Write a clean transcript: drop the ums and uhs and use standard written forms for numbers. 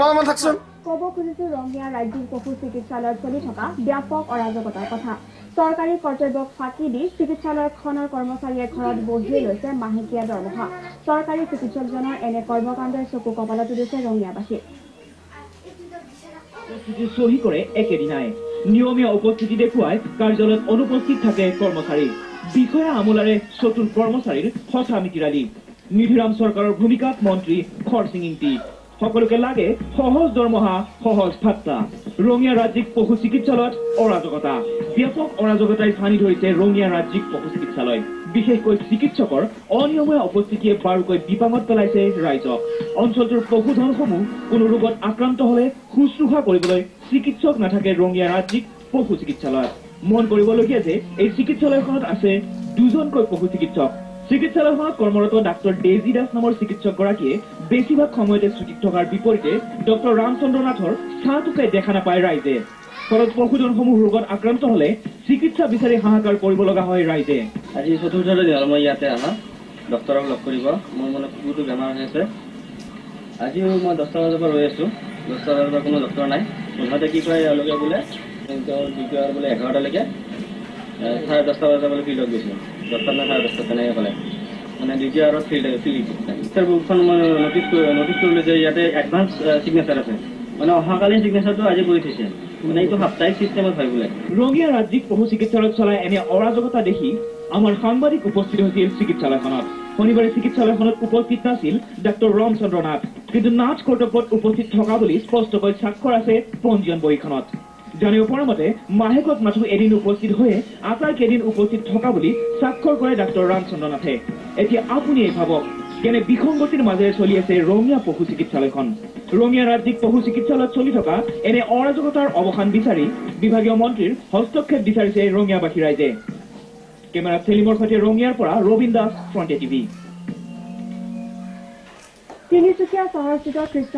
ক'ব খুজিছো ৰঙিয়া ৰাজ্যিক পশু চিকিৎসালয়ত চলি থকা ব্যাপক অৰাজকতাৰ কথা। চৰকাৰী কৰ্তব্যক ফাঁকি দি চিকিৎসালয়খনৰ কৰ্মচাৰীয়ে ঘৰত বহিয়ে লৈছে মাহেকীয়া দৰমহা। চৰকাৰী চিকিৎসকজনৰ এনে কৰ্মকাণ্ডৰ চকু কপালত তুলিছে ৰঙিয়াবাসী। সহি কৰে একেদিনাই নিয়মীয়া উপস্থিতি দেখুৱাই কাৰ্যালয়ত অনুপস্থিত থাকে কৰ্মচাৰী। বিষয়া আমোলাৰে চতুৰ কৰ্মচাৰীৰ সঁচা মিতিৰালি। নিধিৰাম চৰকাৰৰ ভূমিকাত মন্ত্ৰী খৰচিং ইংতি। সকলোকে লাগে সহজ দৰমহা, সহজ ভাত্তা। ৰঙিয়া ৰাজ্যিক পশু চিকিৎসালয়ত অৰাজকতা। ব্যাপক অৰাজকতাই স্থানী ধৰিছে ৰঙিয়া ৰাজ্যিক পশু চিকিৎসালয়। বিশেষকৈ চিকিৎসকৰ অনিয়মীয়া উপস্থিতিয়ে বাৰুকৈ বিপাঙত পেলাইছে ৰাইজক। অঞ্চলটোৰ পশুধনসমূহ কোনো ৰোগত আক্ৰান্ত হলে শুশ্ৰূষা কৰিবলৈ চিকিৎসক নাথাকে ৰঙিয়া ৰাজ্যিক পশু চিকিৎসালয়ত। মন কৰিবলগীয়া যে এই চিকিৎসালয়খনত আছে দুজনকৈ পশু চিকিৎসক। চিকিৎসালয়খনত কৰ্মৰত ডাক্তৰ ডেজি দাস নামৰ চিকিৎসকগৰাকীয়ে বেছিভাগ সময়তে ছুটিত থকাৰ বিপৰীতে ডক্তৰ ৰামচন্দ্ৰ নাথৰ ছাঁটোকে দেখা নাপায় ৰাইজে। ফলত পশুধনসমূহ ৰোগত আক্ৰান্ত হলে চিকিৎসা বিচাৰি হাহাকাৰ কৰিব লগা হয় ৰাইজে। আজি চতুৰ্থ দিন হ'ল মই ইয়াতে আহা ডক্তৰক লগ কৰিব। মোৰ মানে কুকুৰটো বেমাৰ হৈ আছে। আজিও মই 10টা বজাৰ পৰা ৰৈ আছো। 10টা বজাৰ পৰা কোনো ডক্তৰ নাই। সিহঁতে কি কয় এওঁলোকে বোলে বোলে 11টালৈকে 10:30 বজাৰ বোলে ফিল্ডত গৈছিল। 10টা নে 10:30 তেনেকৈ ক'লে। মানে দ্বিতীয় আৰু ফিল্ড স্যাৰ বুকখন মই নটিচ কৰিলোঁ যে ইয়াতে এডভান্স চিগনেচাৰ আছে। মানে অহাকালীন চিগনেচাৰটো আজি কৰি থৈছে। মানে এইটো সাপ্তাহিক চিষ্টেমত হয় বোলে। ৰঙিয়া ৰাজ্যিক পশু চিকিৎসালয়ত চলাই এনে অৰাজকতা দেখি আমাৰ সাংবাদিক উপস্থিত হৈছিল চিকিৎসালয়খনত। শনিবাৰে চিকিৎসালয়খনত উপস্থিত নাছিল ডাক্তৰ ৰামচন্দ্ৰ নাথ। কিন্তু নাথ কৰ্তব্যত উপস্থিত থকা বুলি স্পষ্টকৈ স্বাক্ষৰ আছে পঞ্জীয়ন বহীখনত। জানিব পৰা মতে মাহেকত মাথো এদিন উপস্থিত হৈ আটাইকেইদিন উপস্থিত থকা বুলি স্বাক্ষৰ কৰে ডাক্তৰ ৰামচন্দ্ৰ নাথে। এতিয়া আপুনিয়ে ভাবক কেনে বিসংগতিৰ মাজেৰে চলি আছে ৰঙিয়া পশু চিকিৎসালয়খন। ৰঙিয়া ৰাজ্যিক পশু চিকিৎসালয়ত চলি থকা এনে অৰাজকতাৰ অৱসান বিচাৰি বিভাগীয় মন্ত্ৰীৰ হস্তক্ষেপ বিচাৰিছে ৰঙিয়াবাসী ৰাইজে। কেমেৰাত চেলিমৰ সৈতে ৰঙিয়াৰ পৰা ৰবীন দাস, ফ্ৰণ্টিয়া টিভি। তিনিচুকীয়া চহৰস্থিত কৃষ্ণ